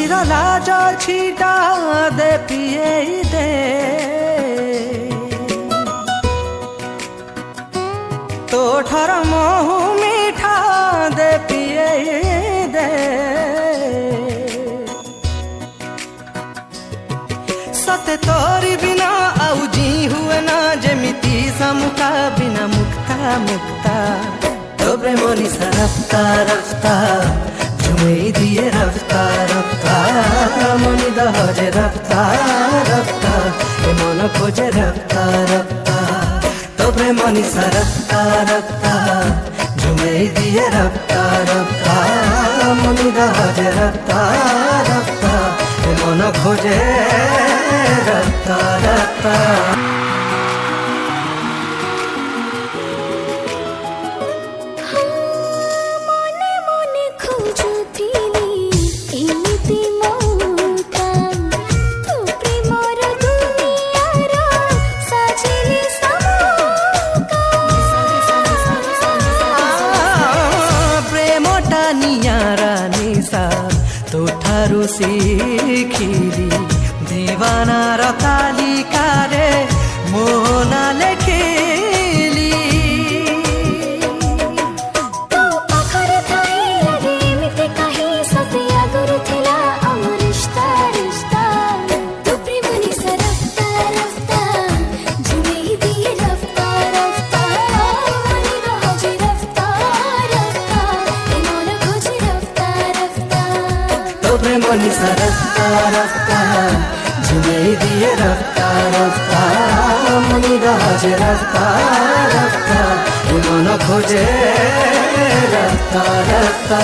लाज छीटा दे पिए दे तो ठार महु मीठा दे पिए दे सते तोरी बिना आउ जी हुए ना जेमिति समुका बिना मुक्ता मुक्ता तो प्रेम निशा रफ्ता रफ्ता झुमेई दिए रफ्ता रफ्ता मनी दहजे रफ्ता रफ्ता मन खोजे रफ्ता रफ्ता तो प्रेम निशा रफ्ता रफ्ता झुमेई दिए रफ्ता रफ्ता मनी दहजे रफ्ता रफ्ता मन खोजे रफ्ता रफ्ता तो ठारू शिखिली दीवाना र तालिका रे मोहना लेखिली तो पाखर थाई लगे एमिति काहे सते आगुरु थिला आम रिश्ता रिश्ता तो प्रेम निशा रफ्ता रफ्ता झुमेई दिए रफ्ता रफ्ता मनी दहजे रफ्ता रफ्ता मन खोजे रफ्ता रफ्ता तो प्रेम निशा रफ्ता रफ्ता झुमेई दिए रफ्ता रफ्ता मनी दहजे रफ्ता रफ्ता मन खोजे रफ्ता रफ्ता।